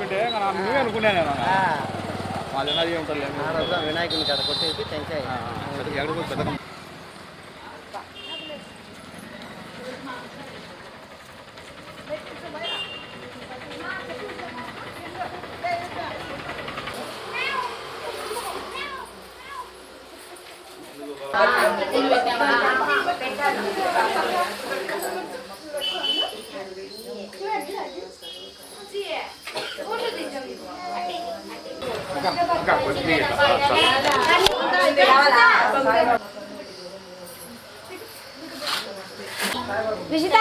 అంటే నువ్వే అనుకున్నాను మాది ఉన్నది ఉంటుంది వినాయకుని కదా కొట్టేసి టెంకాయ ఎక్కడికి పెద్ద Visita?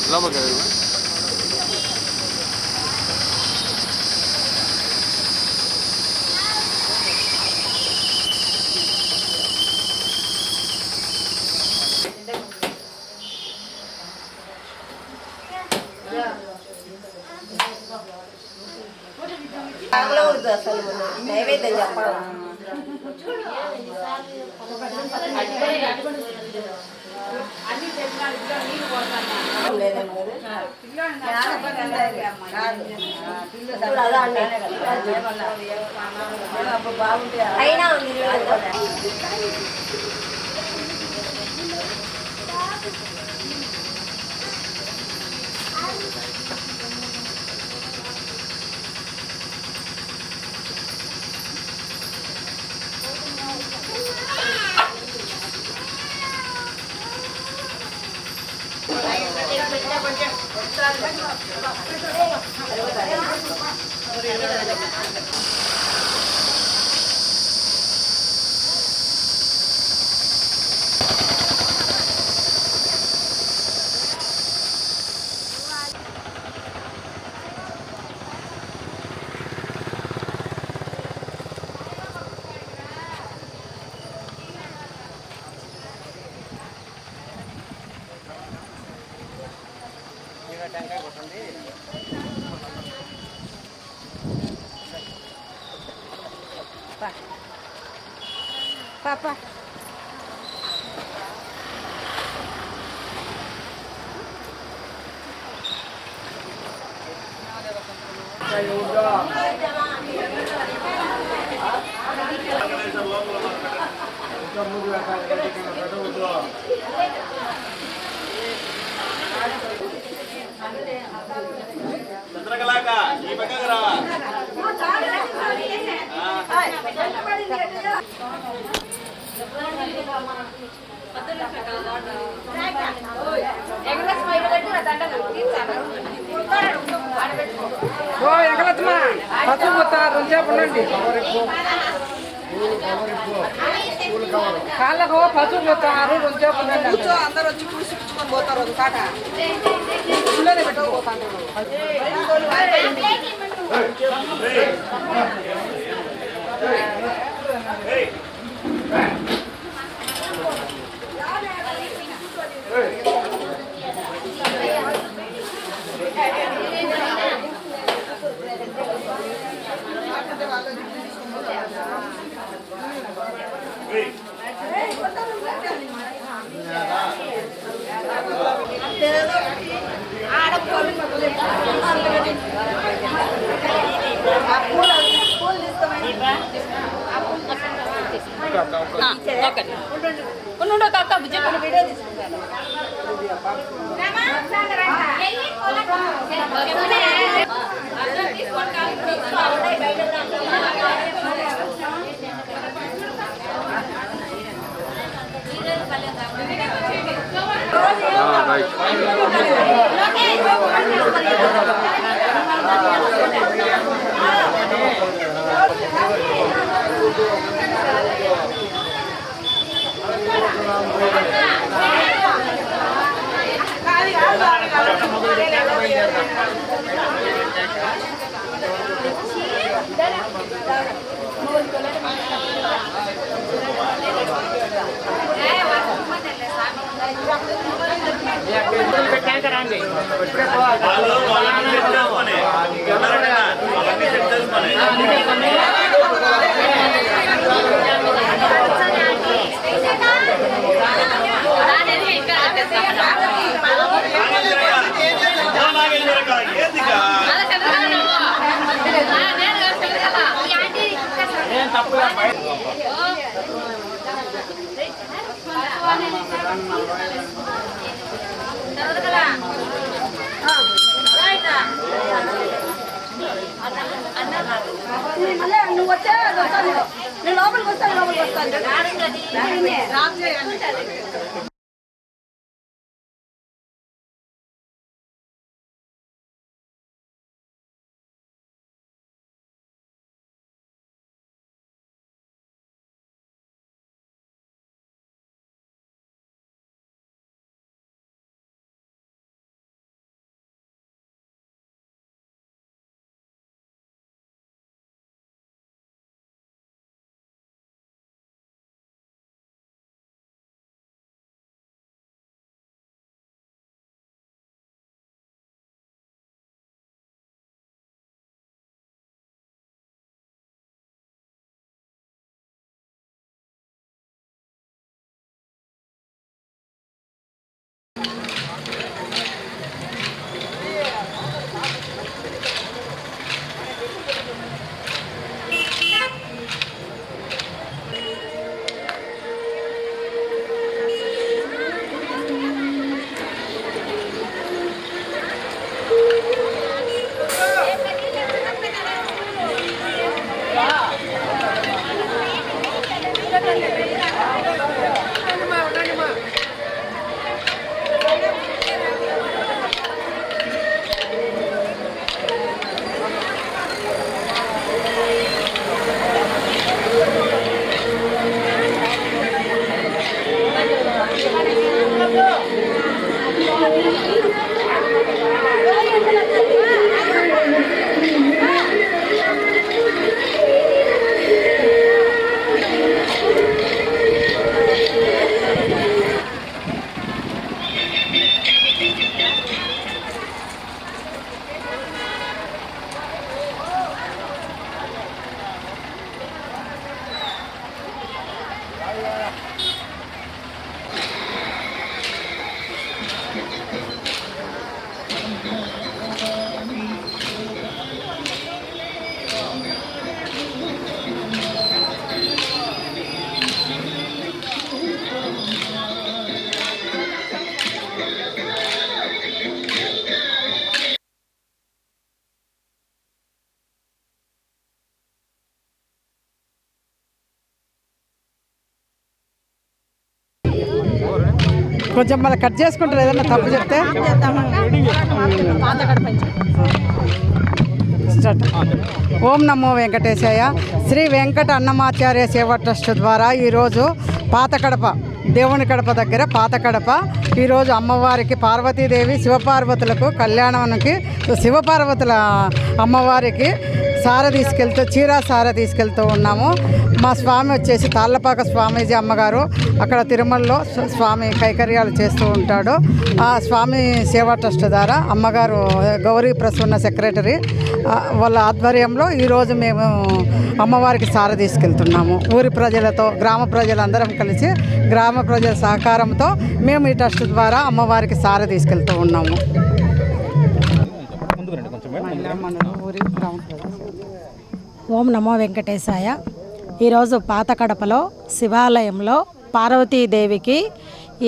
లోపలికి వెళ్ళి నైవేద్యం చెప్పాలి అయినా ఉంది టెంకాయ కొట్టండి Papa. చంద్రకళాక ఈ పక్కకు రావా ఎగలచ్చమా పచ్చి పోతారు కొంచెంసేపు ఉండండి కాళ్ళకు పసుపు పోతారు కొంచెంసేపు ఉండండి అందరూ వచ్చి కూర్చుని పోతారు ఒక కాట పెట్టుకోపోతాను ఉండు కాక బుజ్జి వీడియో తీసుకుంటాను నువ్వు వచ్చా నేను లోపలికి వస్తాను కొంచెం మళ్ళీ కట్ చేసుకుంటారు ఏదన్నా తప్పు చెప్తే ఓం నమో వెంకటేశాయ. శ్రీ వెంకట అన్నమాచార్య సేవా ట్రస్ట్ ద్వారా ఈరోజు పాత కడప దేవుని కడప దగ్గర పాత కడప ఈరోజు అమ్మవారికి పార్వతీదేవి శివపార్వతులకు కళ్యాణానికి శివపార్వతుల అమ్మవారికి సార తీసుకెళ్తూ సార తీసుకెళ్తూ ఉన్నాము. మా స్వామి వచ్చేసి తాళ్ళపాక స్వామీజీ అమ్మగారు అక్కడ తిరుమలలో స్వామి కైకర్యాలు చేస్తూ ఉంటాడు. ఆ స్వామి సేవా ట్రస్ట్ ద్వారా అమ్మగారు గౌరీ ప్రసన్న సెక్రటరీ వాళ్ళ ఆధ్వర్యంలో ఈరోజు మేము అమ్మవారికి సార తీసుకెళ్తున్నాము. ఊరి ప్రజలతో గ్రామ ప్రజలందరం కలిసి గ్రామ ప్రజల సహకారంతో మేము ఈ ట్రస్ట్ ద్వారా అమ్మవారికి సార తీసుకెళ్తూ ఉన్నాము. ఓం నమో వెంకటేశాయ. ఈరోజు పాత కడపలో శివాలయంలో పార్వతీదేవికి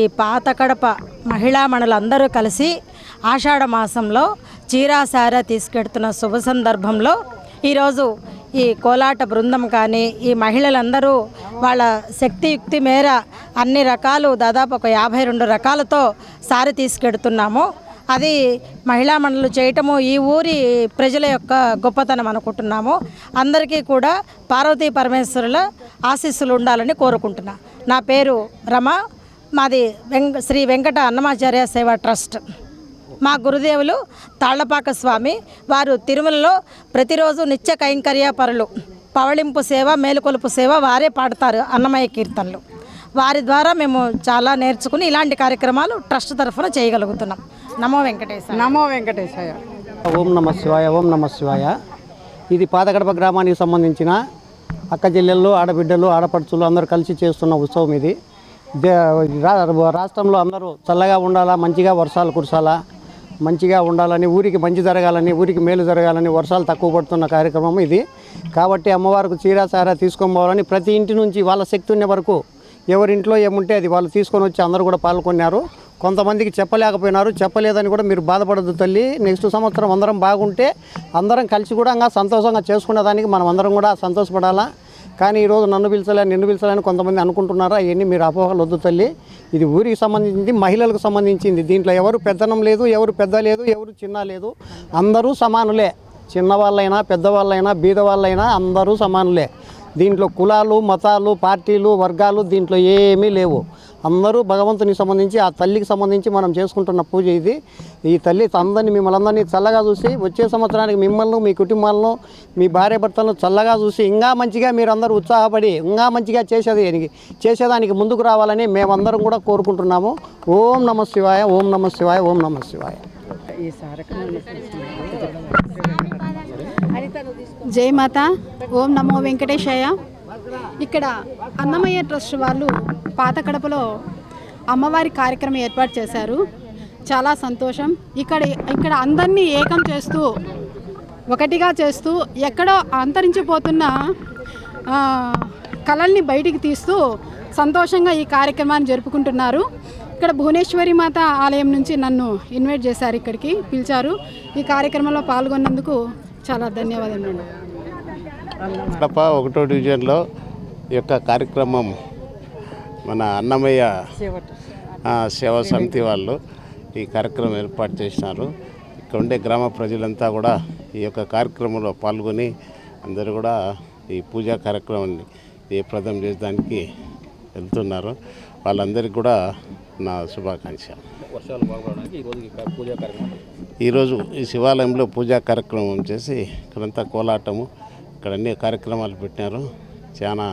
ఈ పాత కడప మహిళామణులందరూ కలిసి ఆషాఢ మాసంలో చీరాసార తీసుకెడుతున్న శుభ సందర్భంలో ఈరోజు ఈ కోలాట బృందం కానీ ఈ మహిళలందరూ వాళ్ళ శక్తియుక్తి మేర అన్ని రకాలు దాదాపు ఒక 52 రకాలతో సారి తీసుకెడుతున్నాము. అది మహిళా మండలు చేయటము ఈ ఊరి ప్రజల యొక్క గొప్పతనం అనుకుంటున్నాము. అందరికీ కూడా పార్వతీ పరమేశ్వరుల ఆశీస్సులు ఉండాలని కోరుకుంటున్నా. నా పేరు రమ, మాది శ్రీ వెంకట అన్నమాచార్య సేవా ట్రస్ట్. మా గురుదేవులు తాళ్లపాక స్వామి. వారు తిరుమలలో ప్రతిరోజు నిత్య కైంకర్యపరులు, పవళింపు సేవ, మేలుకొలుపు సేవ వారే పాడతారు అన్నమయ్య కీర్తనలు. వారి ద్వారా మేము చాలా నేర్చుకుని ఇలాంటి కార్యక్రమాలు ట్రస్ట్ తరఫున చేయగలుగుతున్నాం. నమో వెంకటేశాయ. నమో వెంకటేశాయ. ఓం నమ శివాయ, ఓం నమ శివాయ. ఇది పాతకడప గ్రామానికి సంబంధించిన అక్క చెల్లెళ్ళు, ఆడబిడ్డలు, ఆడపడుచులు అందరూ కలిసి చేస్తున్న ఉత్సవం ఇది. రాష్ట్రంలో అందరూ చల్లగా ఉండాలా, మంచిగా వర్షాలు కురసాలా, మంచిగా ఉండాలని, ఊరికి మంచి జరగాలని, ఊరికి మేలు జరగాలని, వర్షాలు తక్కువ పడుతున్న కార్యక్రమం ఇది. కాబట్టి అమ్మవారికి చీరాసారా తీసుకొని పోవాలని ప్రతి ఇంటి నుంచి వాళ్ళ శక్తి ఉన్న వరకు ఎవరింట్లో ఏముంటే అది వాళ్ళు తీసుకొని వచ్చి అందరూ కూడా పాల్గొన్నారు. కొంతమందికి చెప్పలేకపోయినారు, చెప్పలేదని కూడా మీరు బాధపడద్దు తల్లి. నెక్స్ట్ సంవత్సరం అందరం బాగుంటే అందరం కలిసి కూడా ఇంకా సంతోషంగా చేసుకునేదానికి మనం అందరం కూడా సంతోషపడాలా. కానీ ఈరోజు నన్ను పిలిచలేని కొంతమంది అనుకుంటున్నారా, అవన్నీ మీరు అపోహలు వద్దు తల్లి. ఇది ఊరికి సంబంధించింది, మహిళలకు సంబంధించింది. దీంట్లో ఎవరు పెద్దనం లేదు, ఎవరు పెద్ద లేదు, ఎవరు చిన్న లేదు, అందరూ సమానులే. చిన్నవాళ్ళైనా, పెద్దవాళ్ళైనా, బీదవాళ్ళైనా అందరూ సమానులే. దీంట్లో కులాలు, మతాలు, పార్టీలు, వర్గాలు దీంట్లో ఏమీ లేవు. అందరూ భగవంతునికి సంబంధించి, ఆ తల్లికి సంబంధించి మనం చేసుకుంటున్న పూజ ఇది. ఈ తల్లి మిమ్మల్ని అందరినీ చల్లగా చూసి వచ్చే సంవత్సరానికి మిమ్మల్ని, మీ కుటుంబాలను, మీ భార్య భర్తలను చల్లగా చూసి ఇంకా మంచిగా మీరందరూ ఉత్సాహపడి ఇంకా మంచిగా చేసేదానికి ముందుకు రావాలని మేమందరం కూడా కోరుకుంటున్నాము. ఓం నమ శివాయ, ఓం నమ శివాయ, ఓం నమ శివాయ. జై మాత. ఓం నమో వెంకటేశాయ. ఇక్కడ అన్నమయ్య ట్రస్ట్ వాళ్ళు పాతకడపలో అమ్మవారి కార్యక్రమం ఏర్పాటు చేశారు. చాలా సంతోషం. ఇక్కడ అందరినీ ఏకం చేస్తూ, ఒకటిగా చేస్తూ, ఎక్కడో అంతరించిపోతున్న కళల్ని బయటికి తీస్తూ సంతోషంగా ఈ కార్యక్రమాన్ని జరుపుకుంటున్నారు. ఇక్కడ భువనేశ్వరి మాత ఆలయం నుంచి నన్ను ఇన్వైట్ చేశారు, ఇక్కడికి పిలిచారు. ఈ కార్యక్రమంలో పాల్గొన్నందుకు చాలా ధన్యవాదాలు. కడప 1వ డివిజన్లో ఈ యొక్క కార్యక్రమం మన అన్నమయ్య సేవా సమితి వాళ్ళు ఈ కార్యక్రమం ఏర్పాటు చేసినారు. ఇక్కడ ఉండే గ్రామ ప్రజలంతా కూడా ఈ యొక్క కార్యక్రమంలో పాల్గొని అందరూ కూడా ఈ పూజా కార్యక్రమాన్ని జయప్రదం చేసేదానికి వెళ్తున్నారు. వాళ్ళందరికీ కూడా నా శుభాకాంక్షలు. ఈరోజు ఈ శివాలయంలో పూజా కార్యక్రమం చేసి ఇక్కడంతా కోలాటము, ఇక్కడ అన్ని కార్యక్రమాలు పెట్టినారు. చాలా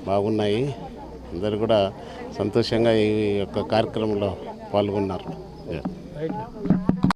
బాగున్నాయి. అందరూ కూడా సంతోషంగా ఈ యొక్క కార్యక్రమంలో పాల్గొన్నారు.